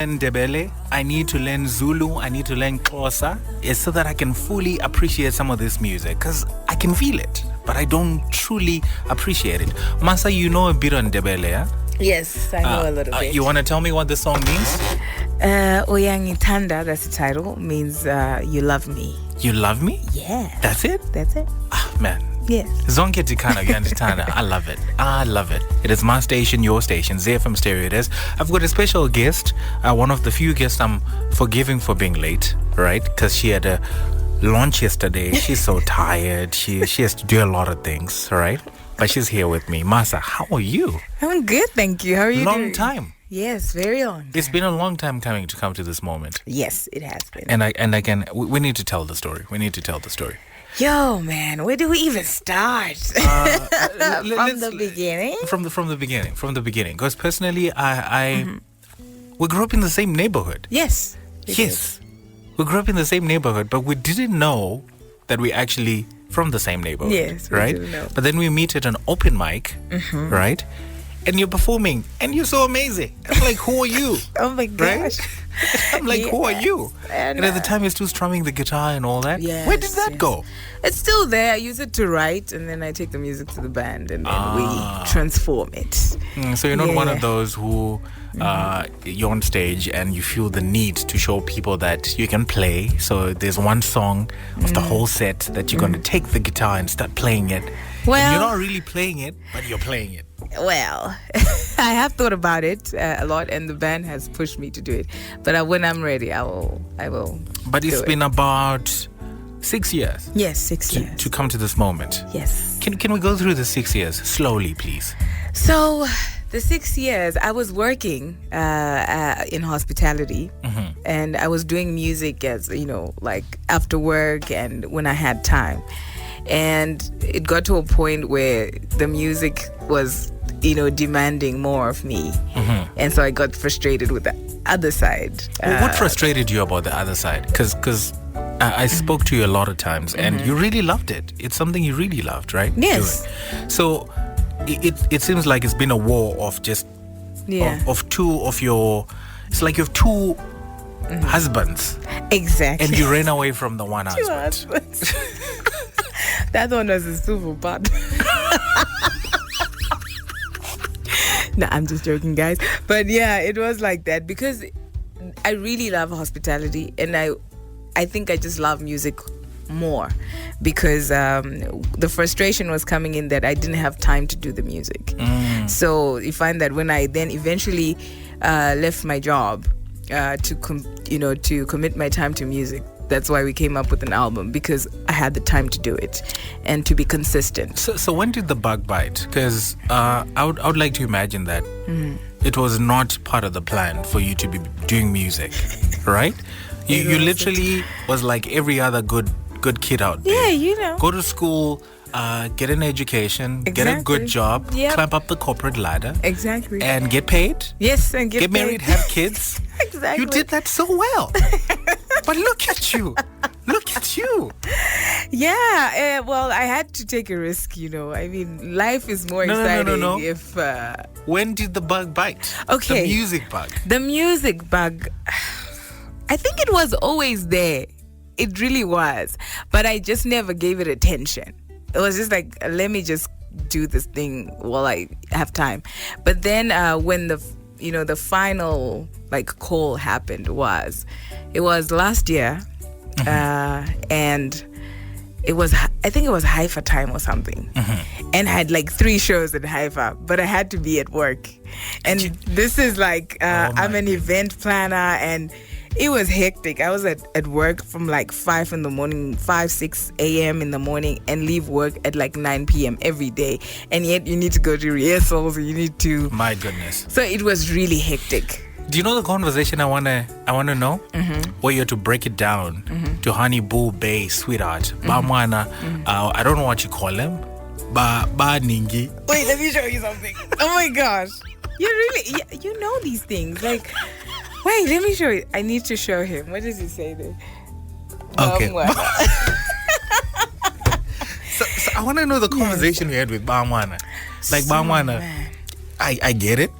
learn Ndebele, I need to learn Zulu, I need to learn Xhosa, is so that I can fully appreciate some of this music. Because I can feel it, but I don't truly appreciate it. Masa, you know a bit on Ndebele, yeah? Yes, I know a little bit. You want to tell me what the song means? Oyangithanda, that's the title, means you love me. You love me? Yeah. That's it? That's it. Ah, man. Yes. Zonke Tikana Yanditana. I love it. I love it. It is my station, your station, ZiFM Stereo it is. I've got a special guest, one of the few guests I'm forgiving for being late, right? Because she had a launch yesterday. She's so tired. She has to do a lot of things, right? But she's here with me. Masa, how are you? I'm good, thank you. How are you doing? Long time. Yes, very long time. It's been a long time coming to this moment. Yes, it has been. We need to tell the story. We need to tell the story. Yo, man, where do we even start? From the beginning? From the beginning. Because personally, we grew up in the same neighborhood. Yes. Yes. We grew up in the same neighborhood, but we didn't know that we actually from the same neighborhood. Yes, right? didn't know. But then we meet at an open mic, right? And you're performing, and you're so amazing. I'm like, who are you? Oh my gosh. Right? I'm like, who are you? And at the time, you're still strumming the guitar and all that. Yes, where did that go? It's still there. I use it to write, and then I take the music to the band, and then we transform it. So you're not one of those who you're on stage and you feel the need to show people that you can play. So there's one song of the whole set that you're going to take the guitar and start playing it. Well, and you're not really playing it, but you're playing it. Well, I have thought about it a lot, and the band has pushed me to do it. But when I'm ready, I will. But it's been about 6 years. Yes, 6 years to come to this moment. Yes. Can we go through the 6 years slowly, please? So the 6 years, I was working in hospitality, and I was doing music as like after work and when I had time. And it got to a point where the music was, demanding more of me. And so I got frustrated with the other side. What frustrated you about the other side? Because I spoke to you a lot of times and you really loved it. It's something you really loved, right? Yes. Doing. So it seems like it's been a war of just of two of your... It's like you have two husbands. Exactly. And you ran away from the one Two husband. husbands. That one was a super bad. No, I'm just joking, guys. But yeah, it was like that because I really love hospitality, and I think I just love music more because the frustration was coming in that I didn't have time to do the music. So you find that when I then eventually left my job to commit my time to music, that's why we came up with an album, because I had the time to do it and to be consistent. So when did the bug bite? Because I would like to imagine that it was not part of the plan for you to be doing music, right? You literally was like every other good kid out there. Yeah, Go to school, get an education, get a good job, climb up the corporate ladder. Exactly. And get paid. Yes, and get paid. Married, have kids. Exactly. You did that so well. But look at you. Look at you. Yeah, well, I had to take a risk, I mean, life is more exciting if... When did the bug bite? Okay. The music bug. The music bug, I think it was always there. It really was. But I just never gave it attention. It was just like, let me just do this thing while I have time. But then when the final call happened it was last year, and I think it was Haifa time or something, and I had 3 shows at Haifa, but I had to be at work, and this is I'm an event planner, and it was hectic. I was at work from 5 in the morning, 6 a.m. in the morning, and leave work at 9 p.m. every day. And yet you need to go to rehearsals, you need to... My goodness. So it was really hectic. Do you know the conversation I wanna know? Where you had to break it down to Honey Boo Bay, sweetheart. Bamwana, I don't know what you call him. Ba Ningi. Wait, let me show you something. Oh my gosh. You know these things. Wait, let me show you. I need to show him. What does he say there? Okay. So I want to know the conversation we had with Bamwana. Bamwana, I get it.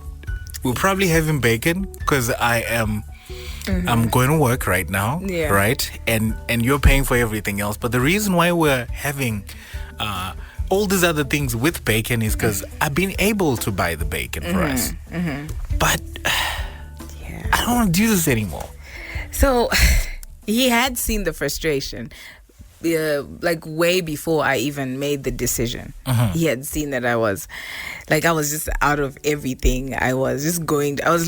we're probably having bacon because I'm going to work right now, Yeah. right? And you're paying for everything else. But the reason why we're having all these other things with bacon is because I've been able to buy the bacon for us. But I don't want to do this anymore. So he had seen the frustration. Like way before I even made the decision. He had seen that I was just out of everything. I was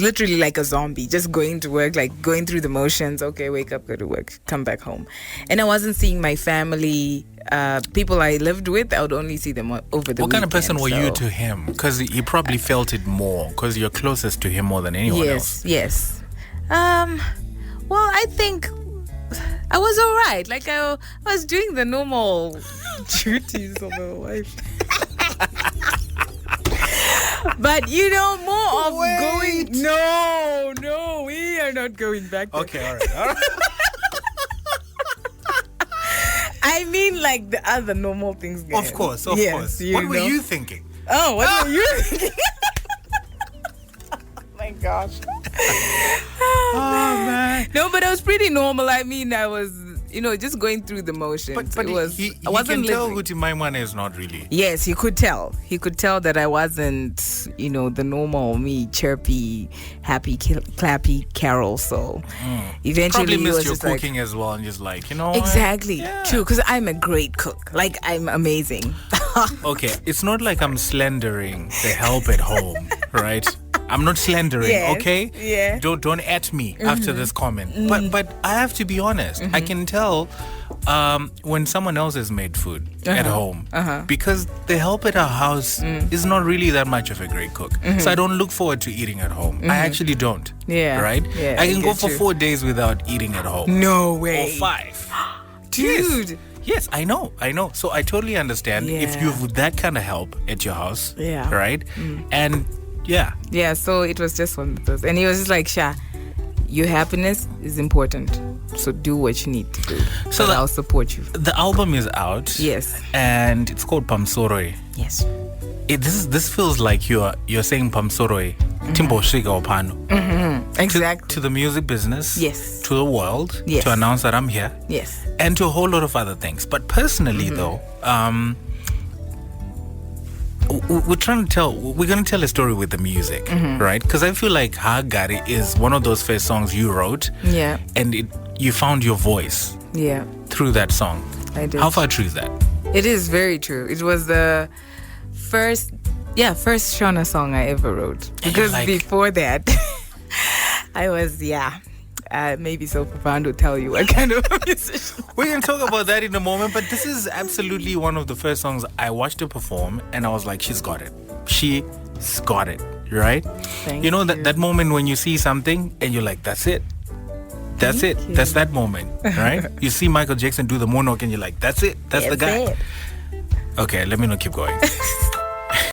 literally like a zombie, just going to work, like going through the motions. Okay, wake up, go to work, come back home. And I wasn't seeing my family, people I lived with. I would only see them over the weekend. What kind of person were you to him? Because he probably felt it more because you're closest to him more than anyone else. Yes. Well, I think I was all right. Like I was doing the normal duties of a wife. But more of going. No, we are not going back there. Okay, all right. I mean, like the other normal things. Of course. What were you thinking? Oh, what were you thinking? Oh my gosh. Oh man. No, but it was pretty normal. I mean, I was, just going through the motions. But it was. he I wasn't can tell living. Guti Maimane is not really. Yes, he could tell. He could tell that I wasn't, the normal me, chirpy, happy, clappy Carol. So eventually, Probably he missed was your just like, cooking as well, and just like exactly, Yeah. true. Because I'm a great cook. Like I'm amazing. Okay, it's not like I'm slandering the help at home, right? I'm not slandering, Yes, okay? yeah. Don't at me after this comment. But I have to be honest. I can tell when someone else has made food at home because the help at our house is not really that much of a great cook. So I don't look forward to eating at home. I actually don't. Yeah. Right? Yeah, I can go get for you. 4 days without eating at home. No Or way, 5. dude. Yes, I know. So I totally understand if Yeah. you have that kind of help at your house. Yeah. Right? And yeah. Yeah, so it was just one of those. And he was just like, Sha, your happiness is important. So do what you need to do. So But I'll support you. The album is out. Yes. And it's called Pamsoroi. Yes. This feels like you're saying Pamsoroi. Timbo Shiga Opano. Exactly. To the music business. Yes. To the world. Yes. To announce that I'm here. Yes. And to a whole lot of other things. But personally though, we're going to tell a story with the music, right? Because I feel like Hagari is one of those first songs you wrote. Yeah. And you found your voice Yeah. through that song. I did. How far true is that? It is very true. It was the first Shona song I ever wrote. Because before that, I was, maybe SoProfound will tell you what kind of a musician. We're going to talk about that in a moment, but this is absolutely one of the first songs I watched her perform, and I was like, she's got it. She's got it, right? Thank you know, you. that moment when you see something, and you're like, that's it. That's Thank it. you. That's that moment, right? You see Michael Jackson do the moonwalk, and you're like, that's it. That's the guy. It. Okay, let me not keep going.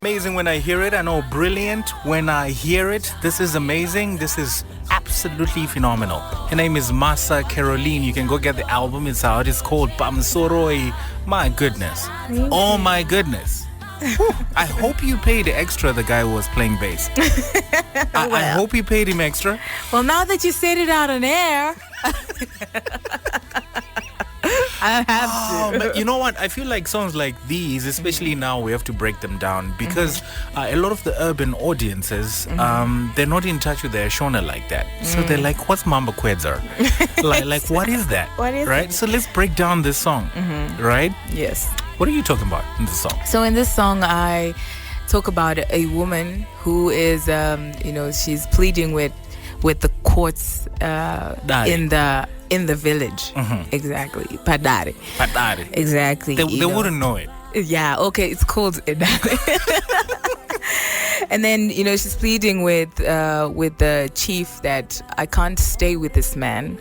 Amazing when I hear it. I know brilliant when I hear it. This is amazing. This is absolutely phenomenal. Her name is Masa Caroleen. You can go get the album. It's out. It's called Pamsoroi. My goodness. Oh my goodness. I hope you paid extra the guy who was playing bass. I hope you paid him extra. Well, now that you said it out on air, I have to. But you know what? I feel like songs like these, especially now, we have to break them down because a lot of the urban audiences, they're not in touch with their Shona like that. So they're like, what's Mamba Kwedzer? like, what is that? What is right? it? So let's break down this song, right? Yes. What are you talking about in this song? So in this song, I talk about a woman who is, she's pleading with the courts in the village. Exactly. Padare. Exactly. They wouldn't know it. Yeah, okay, it's called And then, she's pleading with the chief that I can't stay with this man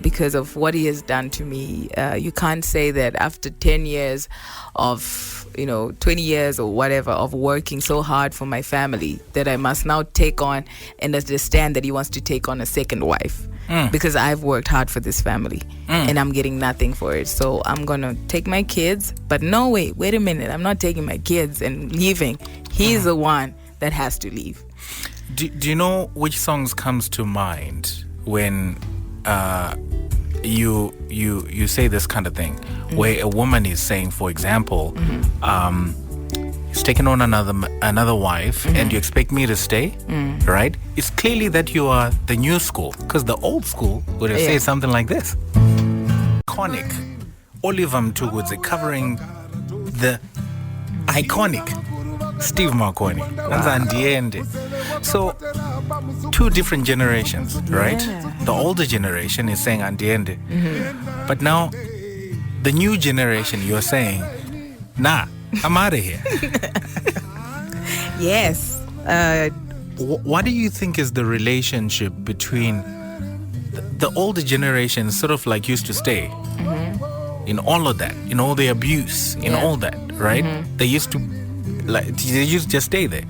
because of what he has done to me. You can't say that after 10 years of 20 years or whatever of working so hard for my family that I must now take on and understand that he wants to take on a second wife because I've worked hard for this family and I'm getting nothing for it. So I'm going to take my kids. But no, wait a minute. I'm not taking my kids and leaving. He's the one that has to leave. Do you know which songs comes to mind when you say this kind of thing, where a woman is saying, for example, he's taken on another wife, and you expect me to stay, right? It's clearly that you are the new school, because the old school would have said something like this. Iconic. Oliver Mtukudzi covering the iconic Steve Marconi. So, two different generations, right? The older generation is saying Andiende. But now, the new generation, you're saying, nah, I'm out of here. Yes. What do you think is the relationship between the older generation sort of like used to stay in all of that, in all the abuse, in all that, right? They used to just stay there.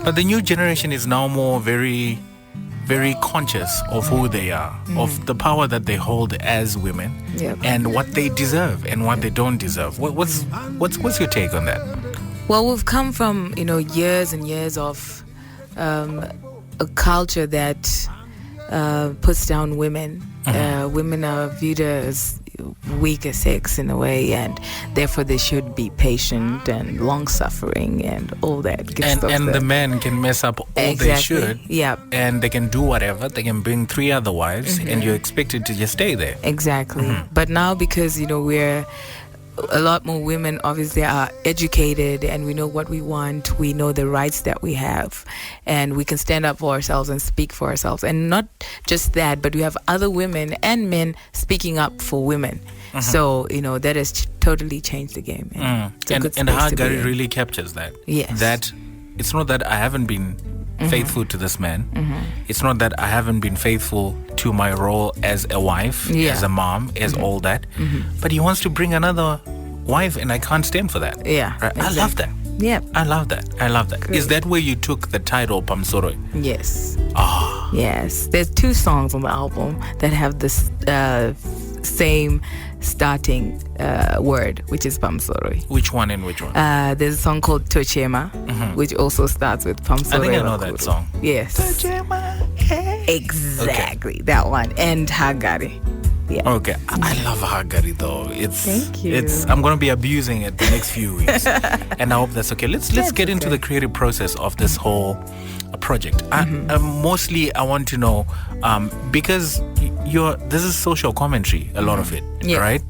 But the new generation is now more very, very conscious of who they are, of the power that they hold as women, and what they deserve and what they don't deserve. What's your take on that? Well, we've come from years and years of a culture that puts down women. Women are viewed as weaker sex in a way, and therefore they should be patient and long-suffering and all that good stuff. And the men can mess up all they should, and they can do whatever. They can bring 3 other wives, and you're expected to just stay there. Exactly. But now, because we're a lot more women obviously are educated, and we know what we want, we know the rights that we have, and we can stand up for ourselves and speak for ourselves. And not just that, but we have other women and men speaking up for women. So that has totally changed the game. And Hagari really captures that. Yes. That it's not that I haven't been faithful to this man. It's not that I haven't been faithful to my role as a wife, as a mom, as all that. But he wants to bring another wife, and I can't stand for that. Yeah. Right? Exactly. I love that. Yeah. I love that. Great. Is that where you took the title Pamsoroi? Yes. Yes. There's 2 songs on the album that have this same starting word, which is Pamsoroi. Which one and which one? There's a song called Tochema, which also starts with Pamsoroi. I think I know that song. Yes. Tochema, hey. Exactly. That one. And Hagari. Yeah. Okay. I love Hagari though. Thank you. I'm going to be abusing it the next few weeks. And I hope that's okay. Let's get into the creative process of this whole project. Mostly I want to know, because this is social commentary, a lot of it, right?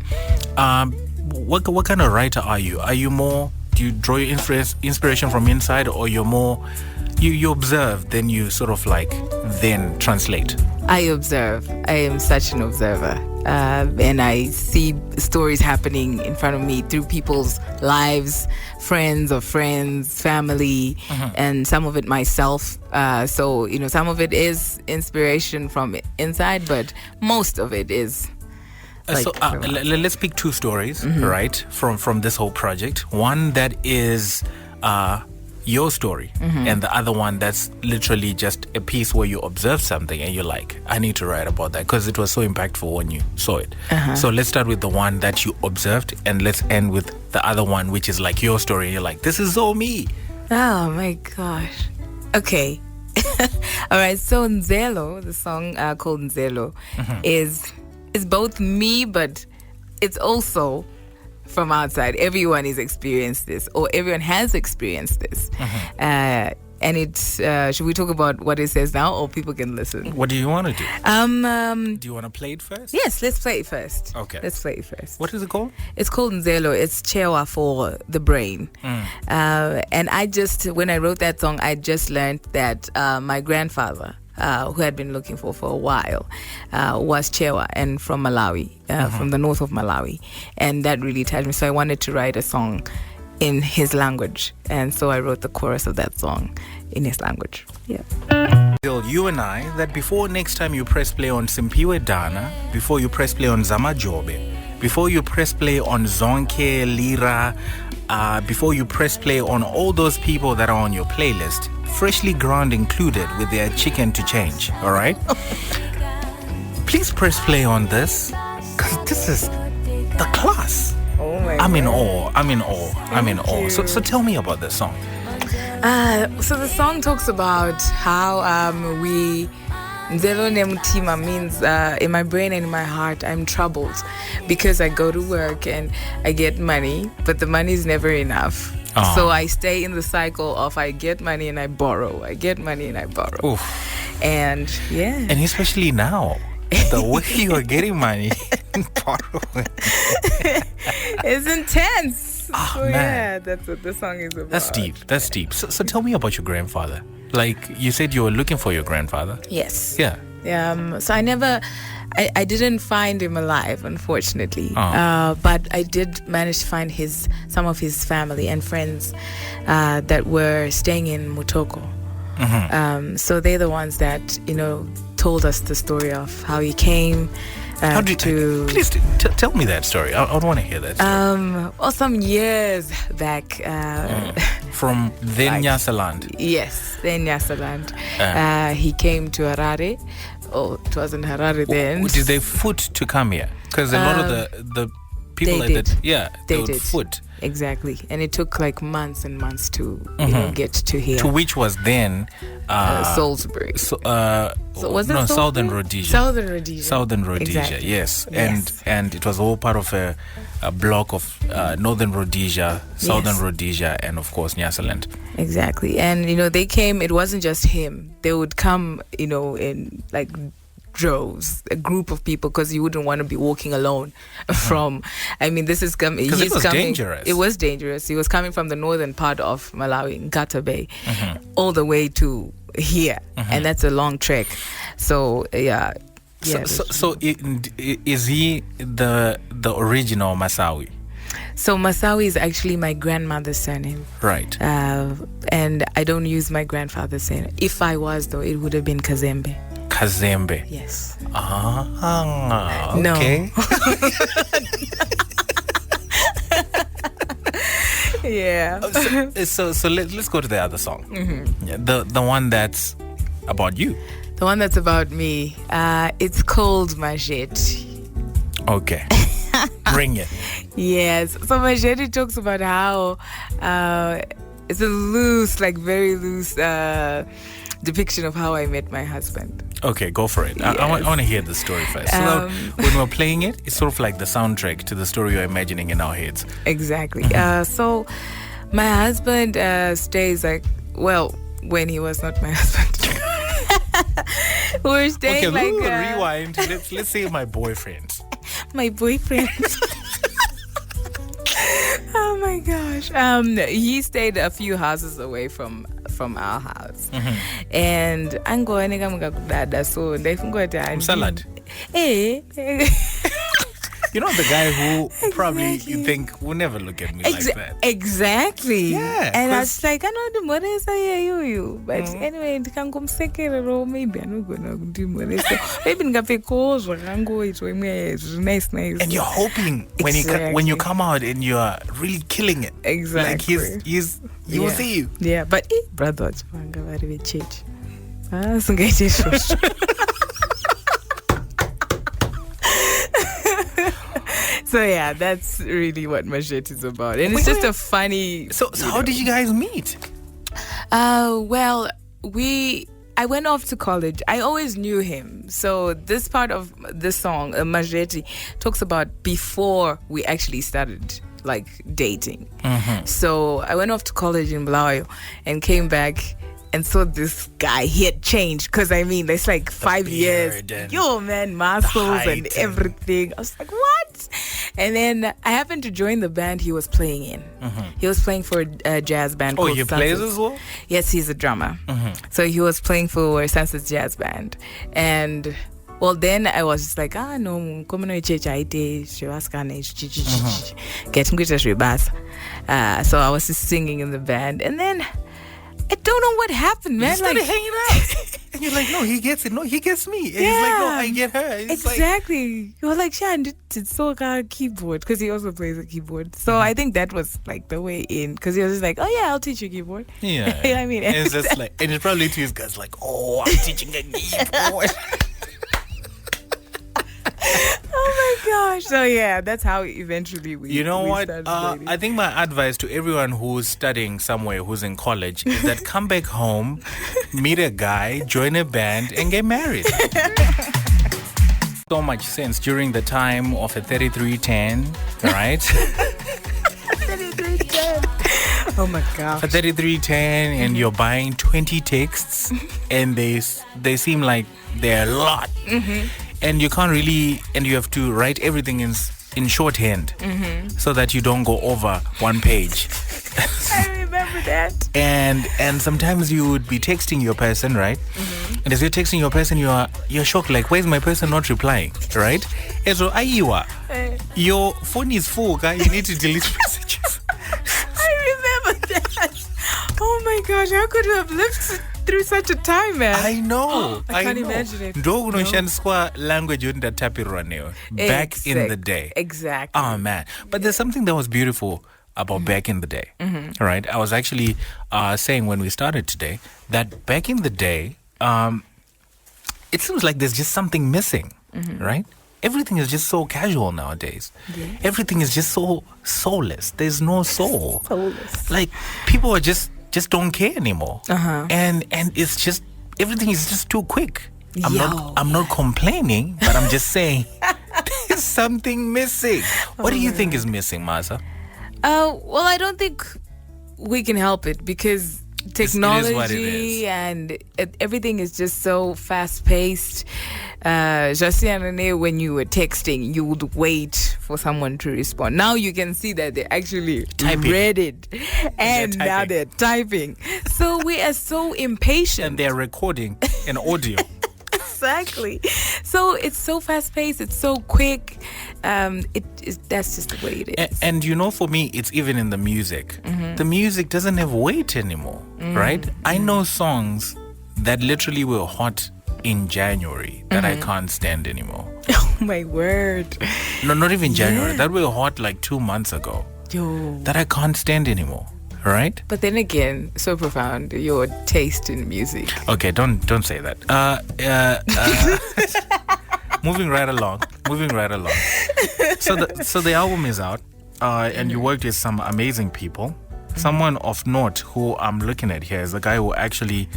What kind of writer are you? Are you more, do you draw your inspiration from inside, or you're more, you observe, then you sort of like then translate? I observe. I am such an observer. And I see stories happening in front of me through people's lives, friends, family, and some of it myself. So, some of it is inspiration from inside, but most of it is let's pick 2 stories, right, from this whole project. One that is your story, and the other one that's literally just a piece where you observe something and you're like, I need to write about that because it was so impactful when you saw it. So let's start with the one that you observed, and let's end with the other one, which is like your story. You're like, this is so me. Oh my gosh. Okay. All right. So Nzelo, the song called Nzelo, is both me, but it's also from outside. Everyone has experienced this, or everyone has experienced this. And it's should we talk about what it says now, or people can listen? What do you want to do? Do you want to play it first? Yes, let's play it first. Okay, let's play it first. What is it called? It's called Nzelo. It's Chewa for the brain. And when I wrote that song, I just learned that my grandfather, who had been looking for a while, was Chewa, and from Malawi, from the north of Malawi. And that really touched me. So I wanted to write a song in his language. And so I wrote the chorus of that song in his language. Yeah. You and I, that before next time you press play on Simpiwe Dana, before you press play on Zama Jobe, before you press play on Zonke, Lira, before you press play on all those people that are on your playlist, freshly ground included with their chicken to change, all right? Please press play on this, because this is the class. Oh my I'm in awe. So tell me about this song. So the song talks about how we Nzelo Nemutima means in my brain and in my heart I'm troubled because I go to work and I get money, but the money is never enough. So I stay in the cycle of I get money and I borrow. I get money and I borrow. Oof. And yeah. And especially now, the way you are getting money and borrowing. It's intense. Oh, so man. yeah, that's what the song is about. That's deep. That's deep. So tell me about your grandfather. Like you said you were looking for your grandfather. Yes. Yeah. So I didn't find him alive, unfortunately. But I did manage to find some of his family and friends that were staying in Mutoko. So they're the ones that, told us the story of how he came. How did you? Please tell me that story. I want to hear that story. Some years back. From then Nyasaland. Yes, then Nyasaland. He came to Harare. Oh, it wasn't Harare then. Did they foot to come here? Because a lot of the people they that they would did. foot. Exactly, and it took like months and months to get to here. To which was then Salisbury. So was it Southern Rhodesia. Southern Rhodesia, exactly. yes. And it was all part of a block of Northern Rhodesia, Southern Rhodesia, and of course Nyasaland. Exactly, and they came. It wasn't just him. They would come, in like droves, a group of people, because you wouldn't want to be walking alone from. I mean, this is coming. Because it was dangerous. It was dangerous. He was coming from the northern part of Malawi, Ngata Bay, all the way to here, and that's a long trek. So yeah. So is he the original Masawi? So Masawi is actually my grandmother's surname. Right. And I don't use my grandfather's surname. If I was, though, it would have been Kazembe. Kazembe. Yes. Okay. No. Yeah. So let's go to the other song. Yeah, the one that's about you. The one that's about me. It's called Majeti. Okay. Bring it. Yes. So Majeti talks about how it's a loose, like very loose depiction of how I met my husband. Okay, go for it. Yes. I want to hear the story first. So that when we're playing it, it's sort of like the soundtrack to the story you're imagining in our heads. Exactly. So my husband stays when he was not my husband. We're staying rewind. Let's say my boyfriend. My boyfriend. Oh my gosh. He stayed a few houses away from our house. And I'm going to so they salad. You know the guy who probably you think will never look at me like that. Exactly. Yeah. And I was like, I know the more you. But anyway, maybe I'm not gonna do more. Maybe nice. And you're hoping when you come out and you're really killing it. Exactly. Like he will see you. Yeah, but brother, change. So yeah, that's really what Majeti is about, and it's just a funny. So how did you guys meet? Well, I went off to college. I always knew him. So this part of the song, Majeti, talks about before we actually started like dating. So I went off to college in Bulawayo and came back and saw this guy. He had changed, because I mean, it's like 5 years. Yo, man, muscles and everything. I was like, what? And then I happened to join the band he was playing in. He was playing for a jazz band. Oh, he plays as well? Yes, he's a drummer. So he was playing for Sunset Jazz Band. And well, then I was just like, no, come on, so I was just singing in the band. And then I don't know what happened, man. You started hanging out. And you're like, no, he gets it. No, he gets me. And he's like, no, I get her. It's exactly. You're like, Shan, it's so keyboard, because he also plays a keyboard. So I think that was like the way in, because he was just like, oh yeah, I'll teach you keyboard. Yeah. You know what I mean? And it's just like, and it's probably to his guys like, I'm teaching a keyboard. Oh my gosh. So yeah, that's how eventually we. You know we what? started dating. I think my advice to everyone who's studying somewhere, who's in college, is that come back home, meet a guy, join a band, and get married. So much sense during the time of a 3310, right? 3310. Oh my gosh. A 3310, and you're buying 20 texts, and they seem like they're a lot. And you can't really, and you have to write everything in shorthand so that you don't go over one page. I remember that. And sometimes you would be texting your person, right? And as you're texting your person, you're shocked, like, why is my person not replying, right? And so, your phone is full, guy. You need to delete messages. I remember that. Oh my gosh, how could you have lived through such a time, man? I know. I can't imagine it. Language back in the day. Exactly. Oh man. But there's something that was beautiful about back in the day. Right? I was actually saying when we started today that back in the day, it seems like there's just something missing, right? Everything is just so casual nowadays. Yeah. Everything is just so soulless. There's no soul. Soulless. Like people are just don't care anymore. And it's just everything is just too quick. I'm not complaining, but I'm just saying there's something missing. What do you think is missing, Masa? Well, I don't think we can help it because technology and everything is just so fast-paced. When you were texting, you would wait for someone to respond. Now you can see that they actually read it and now they're typing. So we are so impatient. And they're recording an audio. Exactly. So it's so fast-paced. It's so quick. That's just the way it is. And you know, for me, it's even in the music. The music doesn't have weight anymore, right? I know songs that literally were hot in January that I can't stand anymore. Oh my word. No, not even January. That were hot like 2 months ago. Yo. That I can't stand anymore. Right? But then again, so profound, your taste in music. Okay, don't say that. Moving right along. So the album is out, and you worked with some amazing people. Someone of note who I'm looking at here is the guy who actually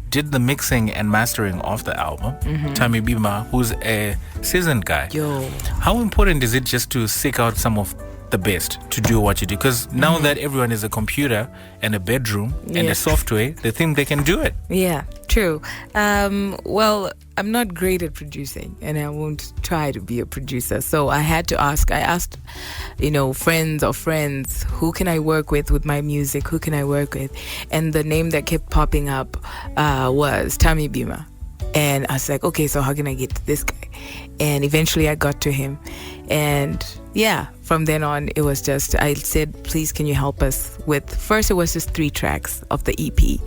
did the mixing and mastering of the album, Tammy Bima, who's a seasoned guy. Yo. How important is it just to seek out some of the best to do what you do? Because now that everyone is a computer and a bedroom and a software, they think they can do it. Yeah, true. Well, I'm not great at producing and I won't try to be a producer. So I asked, friends of friends, who can I work with my music? Who can I work with? And the name that kept popping up was Tammy Bima. And I was like, okay, so how can I get to this guy? And eventually I got to him. And from then on, it was just, I said, please, can you help us with, first it was just 3 tracks of the EP.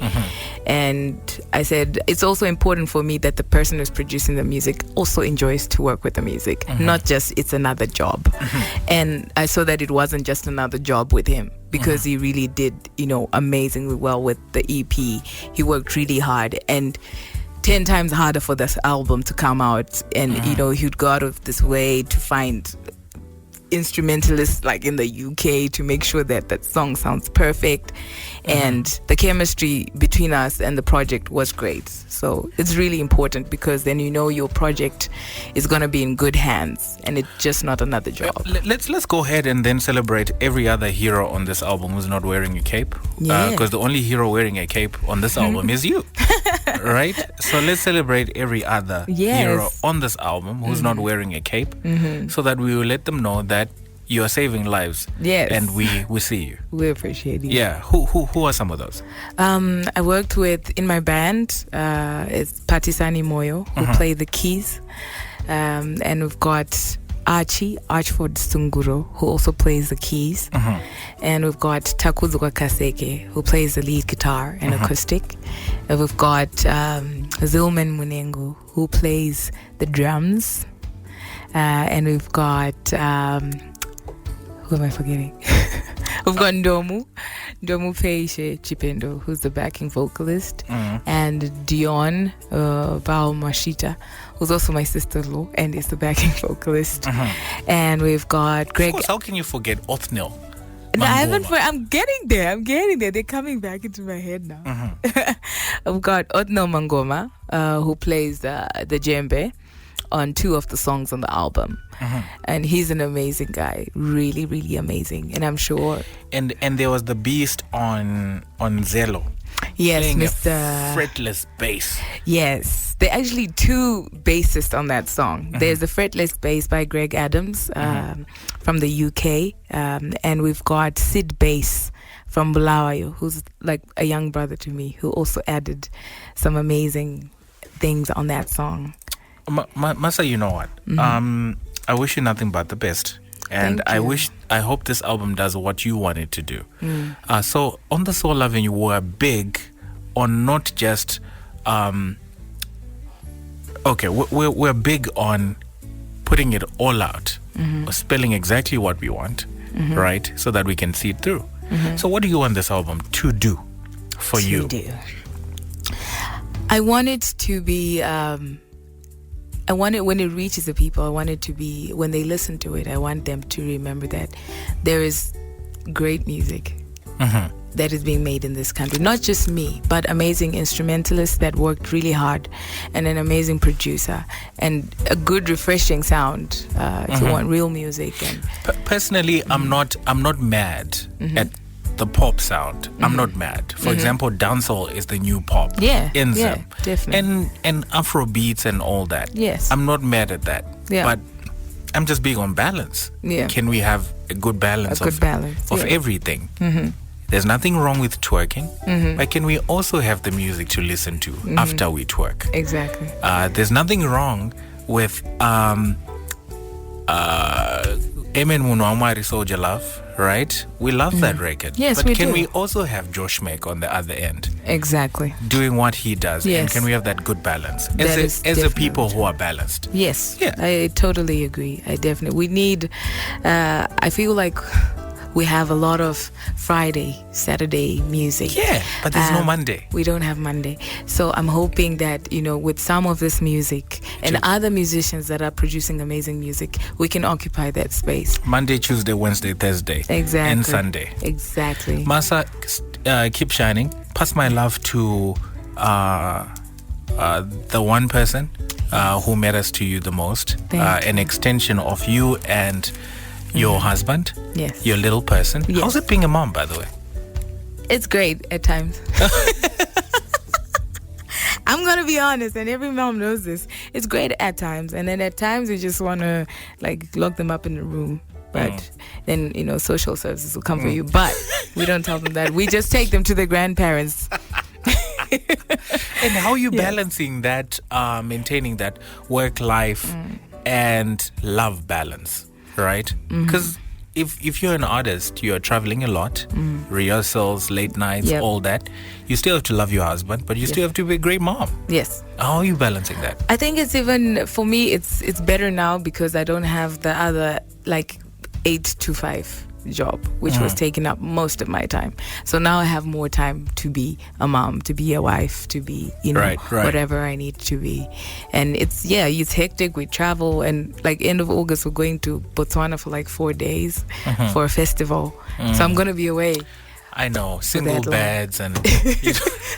And I said, it's also important for me that the person who's producing the music also enjoys to work with the music, not just it's another job. And I saw that it wasn't just another job with him because he really did, amazingly well with the EP. He worked really hard and 10 times harder for this album to come out. And, he'd go out of this way to find instrumentalists like in the UK to make sure that that song sounds perfect. And the chemistry between us and the project was great. So it's really important because then your project is going to be in good hands and it's just not another job. Let's go ahead and then celebrate every other hero on this album who's not wearing a cape. Because the only hero wearing a cape on this album is you. Right? So let's celebrate every other hero on this album who's not wearing a cape so that we will let them know that you are saving lives. Yes. And we see you. We appreciate you. Yeah. Who are some of those? I worked with, in my band, it's Patisani Moyo, who play the keys. And we've got Archford Sunguro, who also plays the keys. And we've got Takuzwa Kaseke, who plays the lead guitar and acoustic. And we've got Zilman Munengu, who plays the drums. And we've got... who am I forgetting? We've got Ndomu Peishe Chipendo, who's the backing vocalist, and Dion Val Mashita, who's also my sister-in-law and is the backing vocalist. And we've got Greg. Of course, how can you forget Othnil? No, I haven't. I'm getting there. They're coming back into my head now. I've got Othnil Mangoma, who plays the djembe on 2 of the songs on the album. And he's an amazing guy. Really, really amazing. And I'm sure. And there was the beast on Zelo. Yes, playing Mr. a fretless bass. Yes. There are actually 2 bassists on that song. There's the fretless bass by Greg Adams from the UK. And we've got Sid Bass from Bulawayo, who's like a young brother to me, who also added some amazing things on that song. Masa, you know what? I wish you nothing but the best. And I hope this album does what you want it to do. So on the Soul Loving, you were big on not just we're big on putting it all out, spelling exactly what we want, right? So that we can see it through. So what do you want this album to do for you? I want it to be I want it when it reaches the people. I want it to be, when they listen to it, I want them to remember that there is great music that is being made in this country. Not just me, but amazing instrumentalists that worked really hard, and an amazing producer, and a good, refreshing sound. If you want real music. And personally, I'm not mad at the pop sound. I'm not mad. For example, dancehall is the new pop. In them. Definitely. And Afro beats and all that. Yes. I'm not mad at that. Yeah. But I'm just big on balance. Yeah. Can we have a good balance of everything? There's nothing wrong with twerking, but can we also have the music to listen to after we twerk? Exactly. There's nothing wrong with Emen Munawamari Soldier Love, right? We love that record. Yes, but we can do. we also have Josh Mek on the other end Exactly. doing what he does? Yes. And can we have that good balance? That is As a definitely people who are balanced. Yes. Yeah. I totally agree. We need, I feel like we have a lot of Friday, Saturday music. Yeah, but there's no Monday. We don't have Monday. So I'm hoping that, with some of this music and other musicians that are producing amazing music, we can occupy that space. Monday, Tuesday, Wednesday, Thursday. Exactly. And Sunday. Exactly. Masa, keep shining. Pass my love to the one person who matters to you the most. An extension of you and your husband. Yes. Your little person. Yes. How's it being a mom, by the way? It's great at times. I'm going to be honest, and every mom knows this. It's great at times, and then at times you just want to lock them up in the room. But then, social services will come for you. But we don't tell them that. We just take them to the grandparents. And how are you balancing that, maintaining that work-life and love balance, right? Because if you're an artist, you're traveling a lot, rehearsals, late nights, all that. You still have to love your husband, but you still have to be a great mom. Yes. How are you balancing that? I think it's even, for me, it's better now because I don't have the other 8 to 5 job, which was taking up most of my time. So now I have more time to be a mom, to be a wife, to be, whatever I need to be. And it's hectic. We travel, and end of August, we're going to Botswana for 4 days for a festival. So I'm going to be away. I know, single beds and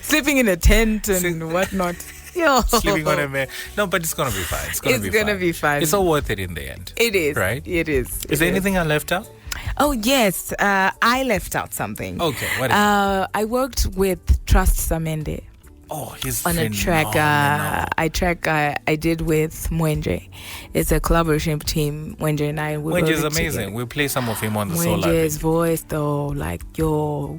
sleeping in a tent and whatnot. Sleeping on a bed. No, but it's going to be fine. It's going to be fine. It's all worth it in the end. It is. Right? It is. Is there anything I left out? Oh, yes. I left out something. Okay, what is it? I worked with Trust Samende. Oh, he's on a track. I did with Mwenje. It's a collaboration between Mwenje and I. Mwenje is amazing. We'll play some of him on the Soul Live. Mwenje's voice, though,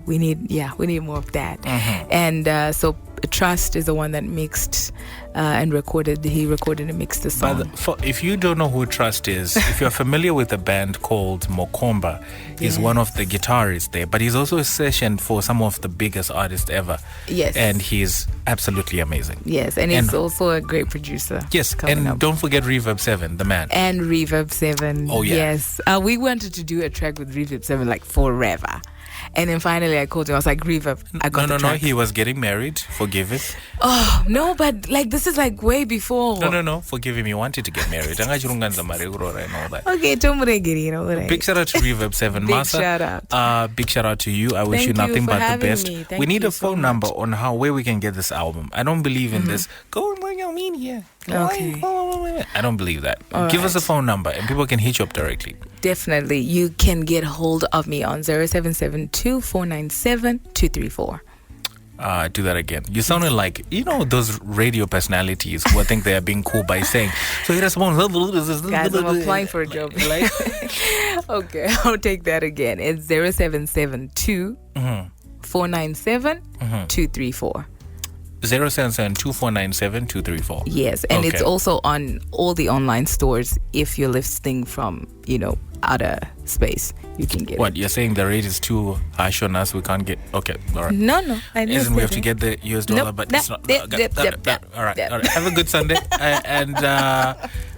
we need more of that. And so Trust is the one that mixed and he recorded and mixed the song. If you don't know who Trust is, if you're familiar with a band called Mokomba, he's one of the guitarists there, but he's also sessioned for some of the biggest artists ever. Yes. And he's absolutely amazing. Yes, and he's also a great producer. Yes, and don't forget Reverb 7, the man. And Reverb 7. Oh, yeah. Yes. We wanted to do a track with Reverb 7 like forever. And then finally I called him. I was like, Reverb, I got the track. No, he was getting married. Forgive it. Oh, no, but like this is like way before. No. Forgive him. He wanted to get married. Okay, big shout out to Reverb 7. Big Masa, shout out. Big shout out to you. I wish Thank you nothing you for but the having best. me. Thank We need you a phone so number much. on where we can get this album. I don't believe in this. Go and bring your media. Okay. I don't believe that. All Give us a right. phone number and people can hit you up directly. Definitely. You can get hold of me on 0772-497-234. Do that again. You sounded like, those radio personalities who think they are being cool by saying, so here's someone. Guys, I'm applying for a job. Like, Okay, I'll take that again. It's 0772-497-234. 0772-497-234. Yes, and it's Okay. also on all the online stores. If you're listening from, outer space, you can get What, it. you're saying the rate is too harsh on us? We can't get... Okay, all right. No, I didn't Isn't we say have to that. get the US dollar, Nope, but no, it's not... yep, okay, yep, all right. yep. Have a good Sunday. And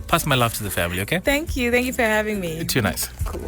pass my love to the family, okay? Thank you for having me. Too nice. Cool.